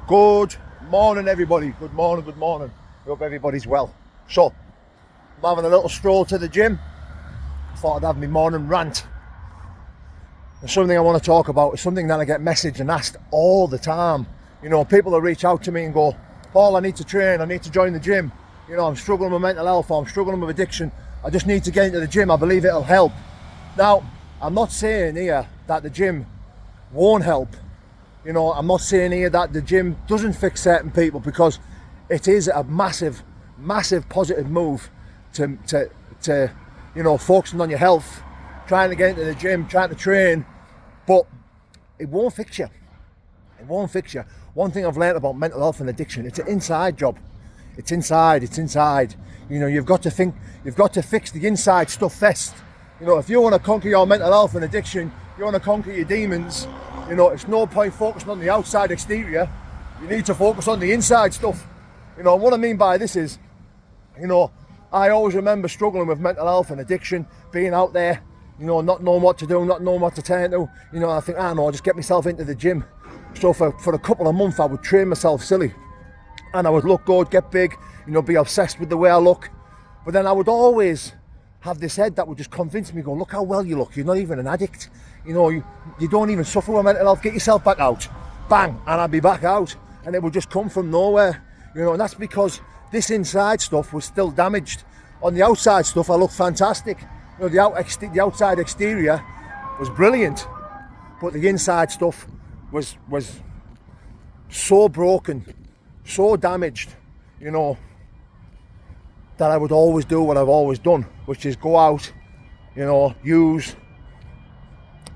Good morning, everybody. Good morning, good morning. I hope everybody's well. So, I'm having a little stroll to the gym. Thought I'd have my morning rant. And something I want to talk about is something that I get messaged and asked all the time. You know, people will reach out to me and go, Paul, I need to train, I need to join the gym. You know, I'm struggling with mental health, or I'm struggling with addiction. I just need to get into the gym. I believe it'll help. Now, I'm not saying here that the gym won't help. You know, I'm not saying here that the gym doesn't fix certain people, because it is a massive positive move to you know, focusing on your health, trying to get into the gym, trying to train, but it won't fix you. It won't fix you. One thing I've learned about mental health and addiction, it's an inside job. It's inside. You know, you've got to fix the inside stuff first. You know, if you want to conquer your mental health and addiction, you want to conquer your demons, you know, it's no point focusing on the outside exterior. You need to focus on the inside stuff. You know, what I mean by this is, you know, I always remember struggling with mental health and addiction, being out there, you know, not knowing what to do, not knowing what to turn to. You know, I think, no, I'll just get myself into the gym. So for a couple of months, I would train myself silly. And I would look good, get big, you know, be obsessed with the way I look. But then I would always have this head that would just convince me, go, look how well you look, you're not even an addict. You know, you don't even suffer with mental health, get yourself back out. Bang, and I'd be back out. And it would just come from nowhere. You know, and that's because this inside stuff was still damaged. On the outside stuff, I looked fantastic. You know, the outside exterior was brilliant. But the inside stuff was so broken, so damaged, you know, that I would always do what I've always done, which is go out, you know, use,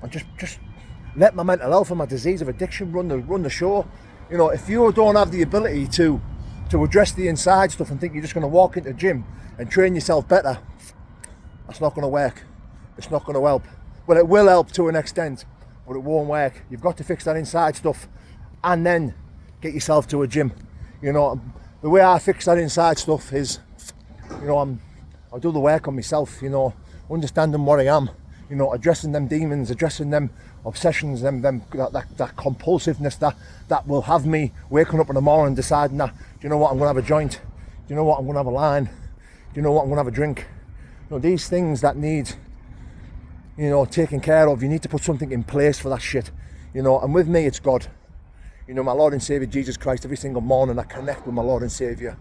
and just let my mental health and my disease of addiction run the show. You know, if you don't have the ability to address the inside stuff and think you're just going to walk into the gym and train yourself better, that's not going to work. It's not going to help. Well, it will help to an extent, but it won't work. You've got to fix that inside stuff and then get yourself to a gym. You know, the way I fix that inside stuff is, you know, I'll do the work on myself, you know, understanding what I am, you know, addressing them demons, addressing them obsessions, that compulsiveness that will have me waking up in the morning deciding that, do you know what, I'm going to have a joint, do you know what, I'm going to have a line, do you know what, I'm going to have a drink. You know, these things that need, you know, taken care of, you need to put something in place for that shit, you know. And with me, it's God. You know, my Lord and Saviour Jesus Christ. Every single morning I connect with my Lord and Saviour.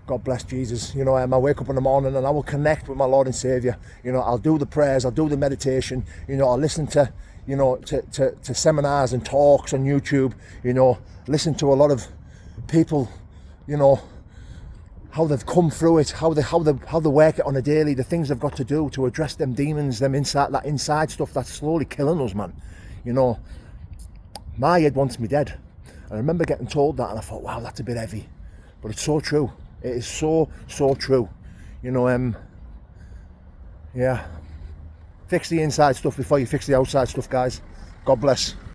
God bless Jesus. You know, I wake up in the morning and I will connect with my Lord and Saviour. You know, I'll do the prayers, I'll do the meditation, you know, I'll listen to, you know, to seminars and talks on YouTube, you know, listen to a lot of people, you know, how they've come through it, how they work it on a daily, the things they've got to do to address them demons, that inside stuff that's slowly killing us, man. You know, my head wants me dead. I remember getting told that and I thought, wow, that's a bit heavy. But it's so true. It is so true. You know, yeah. Fix the inside stuff before you fix the outside stuff, guys. God bless.